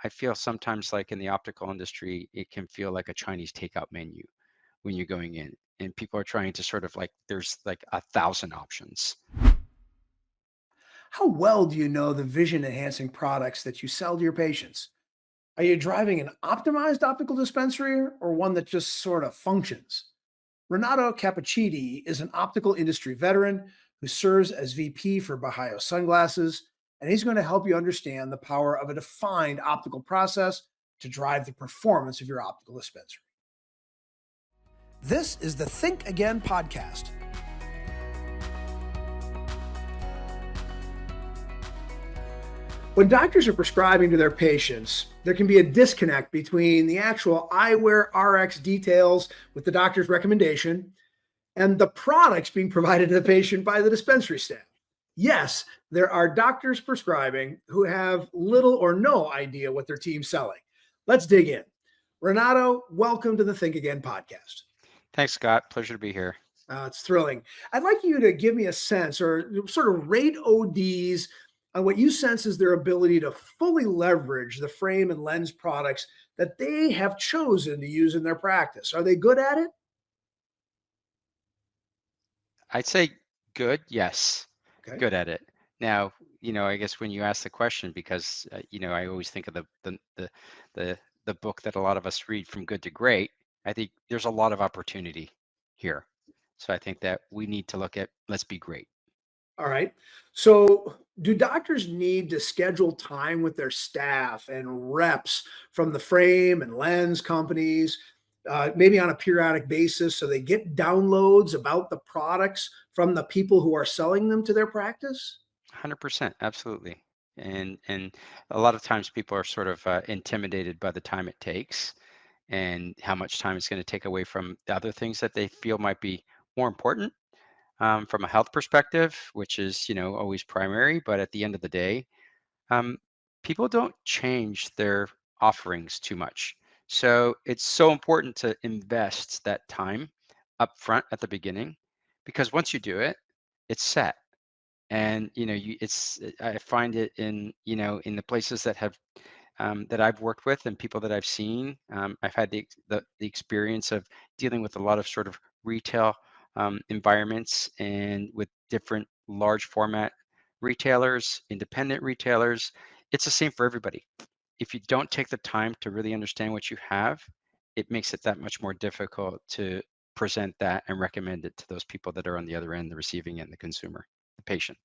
I feel sometimes like in the optical industry, it can feel like a Chinese takeout menu when you're going in, and people are trying to sort of like, there's like 1,000 options. How well do you know the vision enhancing products that you sell to your patients? Are you driving an optimized optical dispensary or one that just sort of functions? Renato Cappuccitti is an optical industry veteran who serves as VP for BAJÍO Sunglasses, and he's going to help you understand the power of a defined optical process to drive the performance of your optical dispensary. This is the Think Again podcast. When doctors are prescribing to their patients, there can be a disconnect between the actual eyewear RX details with the doctor's recommendation and the products being provided to the patient by the dispensary staff. Yes, there are doctors prescribing who have little or no idea what their team's selling. Let's dig in. Renato, welcome to the Think Again podcast. Thanks, Scott. Pleasure to be here. It's thrilling. I'd like you to give me a sense or sort of rate ODs on what you sense is their ability to fully leverage the frame and lens products that they have chosen to use in their practice. Are they good at it? I'd say good, yes, Okay. good at it. Now, I guess when you ask the question, because I always think of the the book that a lot of us read, From Good to Great. I think there's a lot of opportunity here. So I think that we need to look at, let's be great. All right. So, do doctors need to schedule time with their staff and reps from the frame and lens companies, maybe on a periodic basis, so they get downloads about the products from the people who are selling them to their practice? 100%, absolutely. And a lot of times people are sort of intimidated by the time it takes and how much time it's going to take away from the other things that they feel might be more important, from a health perspective, which is, always primary. But at the end of the day, um, people don't change their offerings too much. So it's so important to invest that time up front at the beginning, because once you do it, it's set. And I find it in, in the places that have that I've worked with and people that I've seen. I've had the experience of dealing with a lot of sort of retail environments, and with different large format retailers, independent retailers. It's the same for everybody. If you don't take the time to really understand what you have, it makes it that much more difficult to present that and recommend it to those people that are on the other end, the receiving end, the consumer, the patient.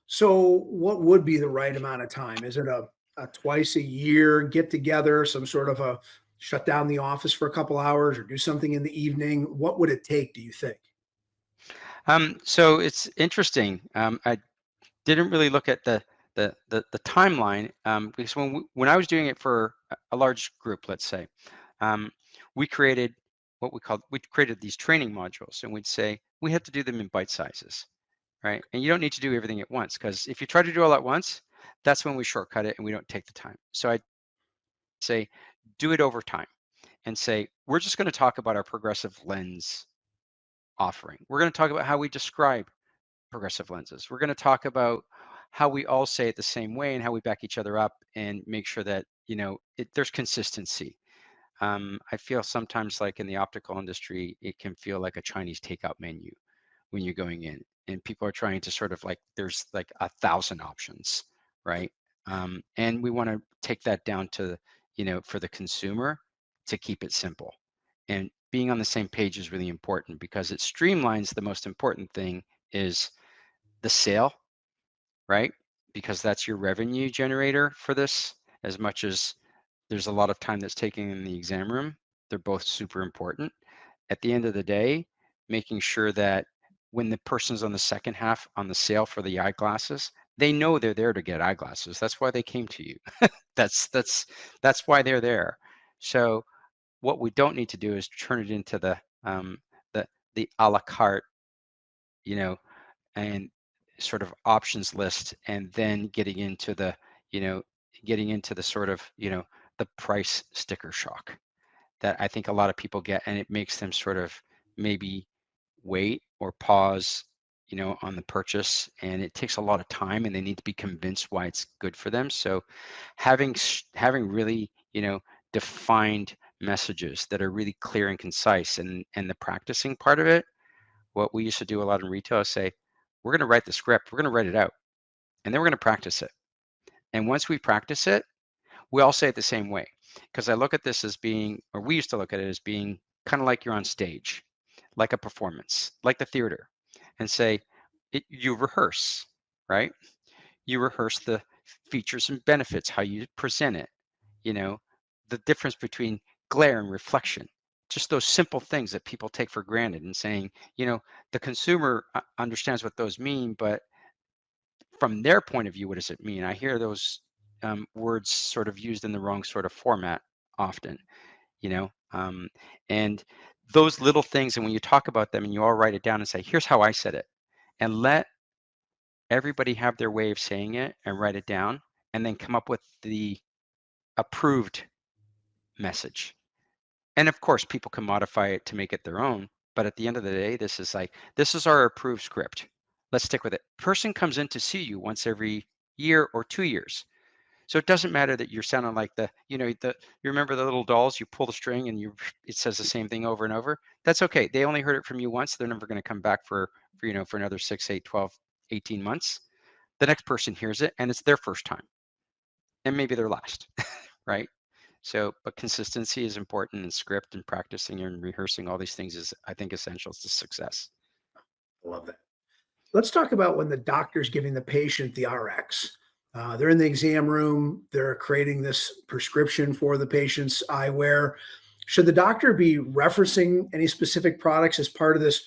So, what would be the right amount of time? Is it a twice a year get together, some sort of a shut down the office for a couple hours or do something in the evening? What would it take, do you think? So it's interesting. I didn't really look at the timeline, because when I was doing it for a large group, let's say, um, we created we created these training modules, and we'd say we have to do them in bite sizes, right? And you don't need to do everything at once, because if you try to do all at once, that's when we shortcut it and we don't take the time. So I say, do it over time, and say, we're just going to talk about our progressive lens offering. We're going to talk about how we describe progressive lenses. We're going to talk about how we all say it the same way and how we back each other up and make sure that, there's consistency. I feel sometimes like in the optical industry, it can feel like a Chinese takeout menu when you're going in, and people are trying to sort of like, there's like 1,000 options, right? And we want to take that down to, for the consumer, to keep it simple. And being on the same page is really important, because it streamlines. The most important thing is the sale, right? Because that's your revenue generator for this. As much as there's a lot of time that's taken in the exam room, they're both super important. At the end of the day, making sure that when the person's on the second half on the sale for the eyeglasses, they know they're there to get eyeglasses. That's why they came to you. that's that's that's why they're there. So what we don't need to do is turn it into the the a la carte, you know, and sort of options list, and then you know getting into the sort of, the price sticker shock that I think a lot of people get, and it makes them sort of maybe wait or pause, on the purchase, and it takes a lot of time, and they need to be convinced why it's good for them. So having really, defined messages that are really clear and concise, and the practicing part of it, what we used to do a lot in retail is say, we're going to write the script, we're going to write it out, and then we're going to practice it. And once we practice it, we all say it the same way. Because I look at this as being, or we used to look at it as being kind of like you're on stage, like a performance, like the theater, and say, you rehearse, right? You rehearse the features and benefits, how you present it, you know, the difference between glare and reflection, just those simple things that people take for granted, and saying, the consumer understands what those mean, but from their point of view, what does it mean? I hear those words sort of used in the wrong sort of format often, you know, um, and those little things. And when you talk about them and you all write it down and say, here's how I said it, and let everybody have their way of saying it and write it down, and then come up with the approved message. And of course, people can modify it to make it their own. But at the end of the day, this is our approved script. Let's stick with it. Person comes in to see you once every year or 2 years. So it doesn't matter that you're sounding like you remember the little dolls, you pull the string and it says the same thing over and over. That's okay. They only heard it from you once. They're never going to come back for another 6, 8, 12, 18 months. The next person hears it and it's their first time, and maybe their last, right? So, but consistency is important, and script and practicing and rehearsing all these things is, I think, essential to success. I love that. Let's talk about when the doctor's giving the patient the RX. They're in the exam room, they're creating this prescription for the patient's eyewear. Should the doctor be referencing any specific products as part of this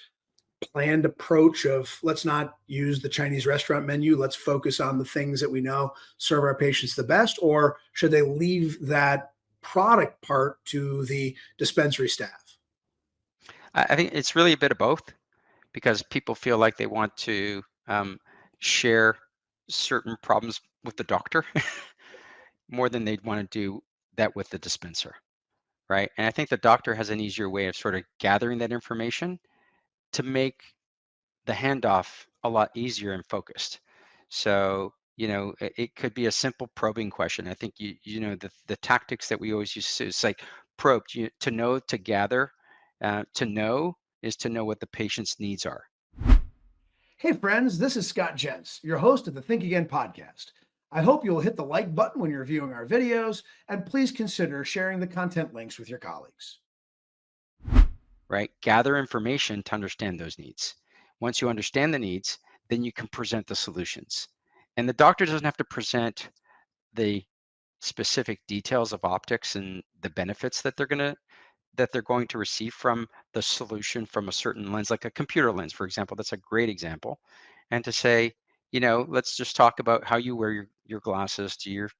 planned approach of let's not use the Chinese restaurant menu, let's focus on the things that we know serve our patients the best? Or should they leave that product part to the dispensary staff? I think it's really a bit of both, because people feel like they want to share certain problems with the doctor more than they'd want to do that with the dispenser, right? And I think the doctor has an easier way of sort of gathering that information to make the handoff a lot easier and focused. So, it could be a simple probing question. I think the tactics that we always use is like probe, to know, to gather, to know is to know what the patient's needs are. Hey, friends, this is Scott Jentz, your host of the Think Again podcast. I hope you'll hit the like button when you're viewing our videos, and please consider sharing the content links with your colleagues. Right? Gather information to understand those needs. Once you understand the needs, then you can present the solutions. And the doctor doesn't have to present the specific details of optics and the benefits that they're going to receive from the solution from a certain lens, like a computer lens, for example. That's a great example. And to say, let's just talk about how you wear your glasses.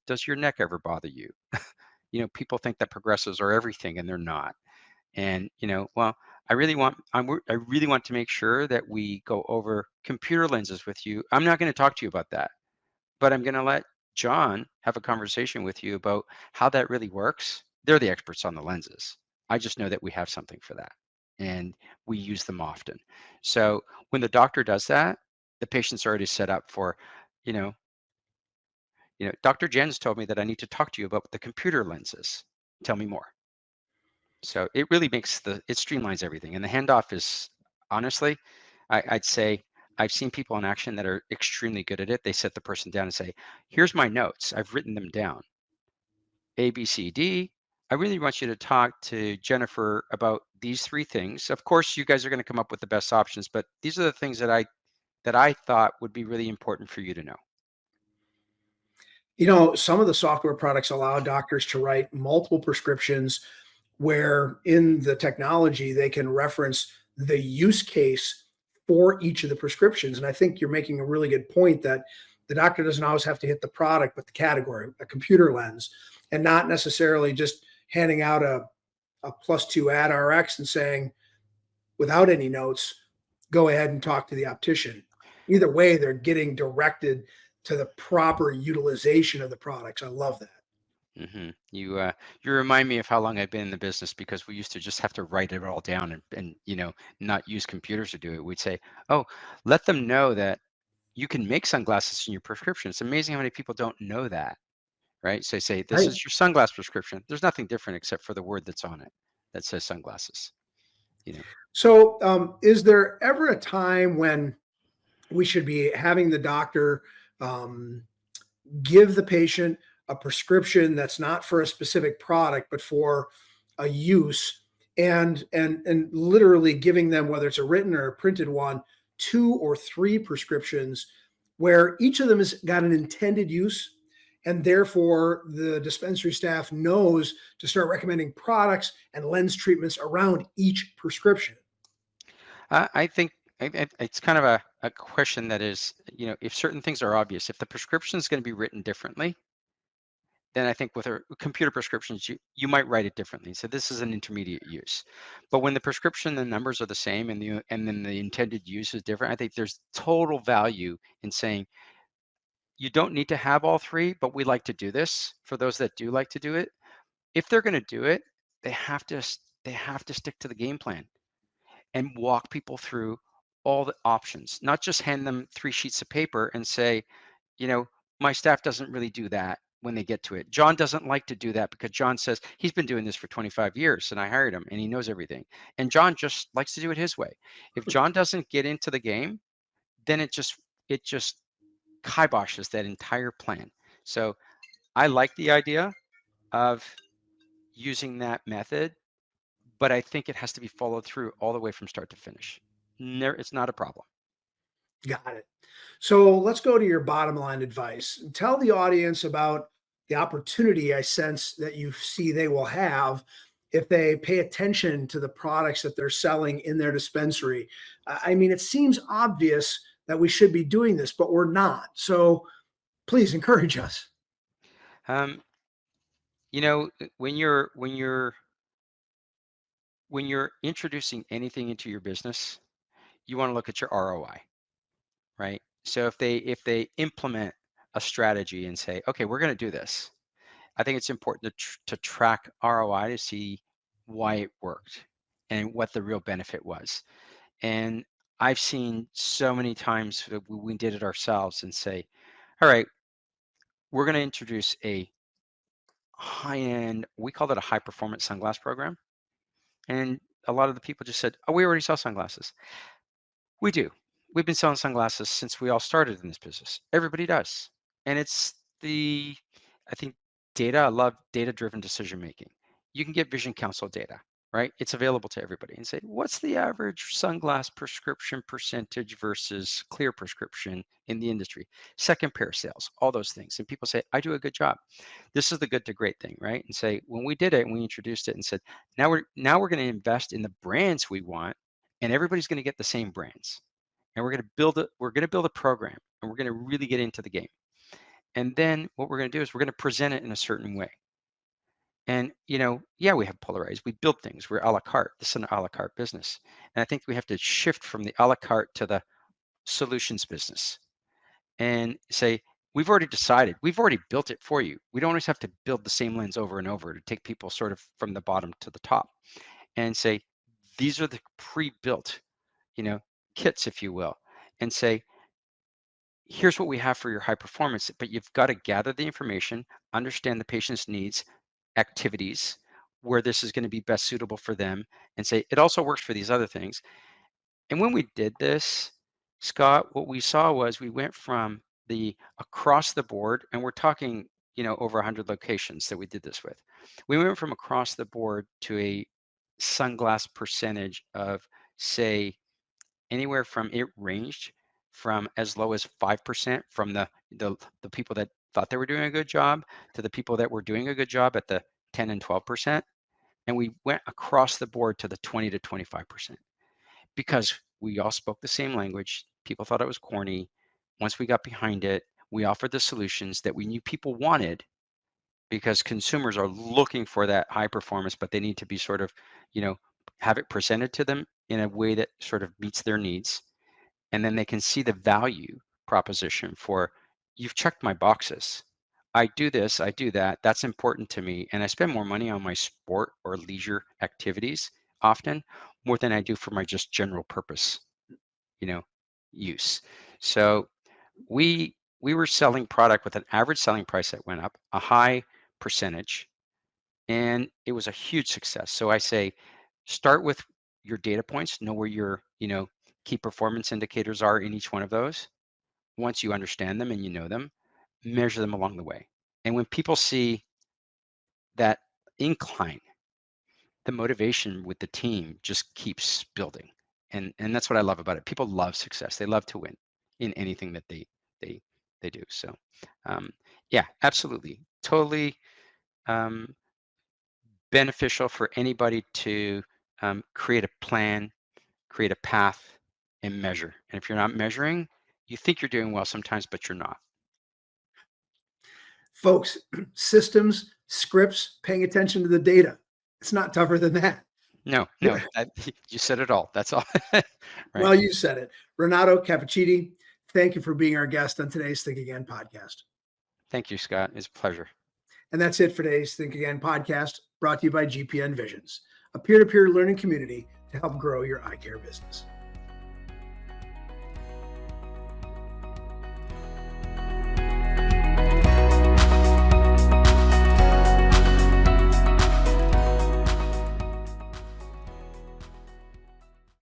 Does your neck ever bother you? People think that progressives are everything, and they're not. And well, I really want to make sure that we go over computer lenses with you. I'm not going to talk to you about that, but I'm going to let John have a conversation with you about how that really works. They're the experts on the lenses. I just know that we have something for that, and we use them often. So when the doctor does that, the patient's already set up for, you know, Dr. Jens told me that I need to talk to you about the computer lenses. Tell me more. So it really it streamlines everything. And the handoff is, honestly, I'd say I've seen people in action that are extremely good at it. They sit the person down and say, here's my notes. I've written them down. A, B, C, D. I really want you to talk to Jennifer about these three things. Of course, you guys are going to come up with the best options, but these are the things that I thought would be really important for you to know. Some of the software products allow doctors to write multiple prescriptions where in the technology they can reference the use case for each of the prescriptions. And I think you're making a really good point that the doctor doesn't always have to hit the product, but the category, a computer lens, and not necessarily just handing out a +2 ad RX and saying, without any notes, go ahead and talk to the optician. Either way, they're getting directed to the proper utilization of the products. I love that. You remind me of how long I've been in the business, because we used to just have to write it all down and not use computers to do it. We'd say, oh, let them know that you can make sunglasses in your prescription. It's amazing how many people don't know that, right? So say, this Right. is your sunglass prescription. There's nothing different except for the word that's on it that says sunglasses, you know. So, is there ever a time when we should be having the doctor um, give the patient a prescription that's not for a specific product but for a use, and literally giving them, whether it's a written or a printed one, two or three prescriptions where each of them has got an intended use, and therefore the dispensary staff knows to start recommending products and lens treatments around each prescription? I think it's kind of a question that is, if certain things are obvious, if the prescription is going to be written differently, then I think with a computer prescriptions, you might write it differently. So this is an intermediate use. But when the prescription, the numbers are the same, and then the intended use is different, I think there's total value in saying, you don't need to have all three, but we like to do this for those that do like to do it. If they're going to do it, they have to they have to stick to the game plan and walk people through all the options, not just hand them 3 sheets of paper and say, you know, my staff doesn't really do that when they get to it. John doesn't like to do that because John says he's been doing this for 25 years and I hired him and he knows everything. And John just likes to do it his way. If John doesn't get into the game, then it just kiboshes that entire plan. So I like the idea of using that method, but I think it has to be followed through all the way from start to finish. It's not a problem. Got it. So let's go to your bottom line advice. Tell the audience about the opportunity I sense that you see they will have if they pay attention to the products that they're selling in their dispensary. I mean, it seems obvious that we should be doing this, but we're not. So please encourage us. Um, when you're introducing anything into your business, you want to look at your ROI, right? So if they implement a strategy and say, okay, we're going to do this, I think it's important to track ROI to see why it worked and what the real benefit was. And I've seen so many times that we did it ourselves and say, all right, we're going to introduce a high-end, we called it a high performance sunglass program. And a lot of the people just said, oh, we already sell sunglasses. We do. We've been selling sunglasses since we all started in this business. Everybody does. And it's I think I love data-driven decision making. You can get vision council data, right? It's available to everybody and say, what's the average sunglass prescription percentage versus clear prescription in the industry? Second pair sales, all those things. And people say, I do a good job. This is the good to great thing, right? And say, when we did it and we introduced it and said, now we're going to invest in the brands we want, and everybody's going to get the same brands, and we're going to build a program, and we're going to really get into the game. And then what we're going to do is we're going to present it in a certain way. And yeah, we have polarized, we build things, we're a la carte. This is an a la carte business, and I think we have to shift from the a la carte to the solutions business and say, we've already decided, we've already built it for you. We don't always have to build the same lens over and over to take people sort of from the bottom to the top, and say, these are the pre-built you know kits, if you will, and say, here's what we have for your high performance, but you've got to gather the information, understand the patient's needs, activities, where this is going to be best suitable for them, and say, it also works for these other things. And when we did this, Scott, what we saw was we went from the across the board, and we're talking, over 100 locations that we did this with. We went from across the board to a sunglass percentage of, say, anywhere from, it ranged from as low as 5% from the people that thought they were doing a good job to the people that were doing a good job at the 10 and 12%. And we went across the board to the 20 to 25% because we all spoke the same language. People thought it was corny. Once we got behind it, we offered the solutions that we knew people wanted, because consumers are looking for that high performance, but they need to be sort of, you know, have it presented to them in a way that sort of meets their needs. And then they can see the value proposition for, you've checked my boxes. I do this, I do that. That's important to me. And I spend more money on my sport or leisure activities often more than I do for my just general purpose, you know, use. So we were selling product with an average selling price that went up, a high percentage, and it was a huge success. So I say, start with your data points, know where your, key performance indicators are in each one of those. Once you understand them and you know them, measure them along the way. And when people see that incline, the motivation with the team just keeps building. And that's what I love about it. People love success. They love to win in anything that they they do. So yeah, absolutely. Totally um, beneficial for anybody to create a plan, create a path, and measure. And if you're not measuring, you think you're doing well sometimes, but you're not. Folks, systems, scripts, paying attention to the data. It's not tougher than that. No, no, you said it all. That's all. Right. Well, you said it. Renato Cappuccitti, thank you for being our guest on today's Think Again podcast. Thank you, Scott. It's a pleasure. And that's it for today's Think Again podcast, brought to you by GPN Visions, a peer-to-peer learning community to help grow your eye care business.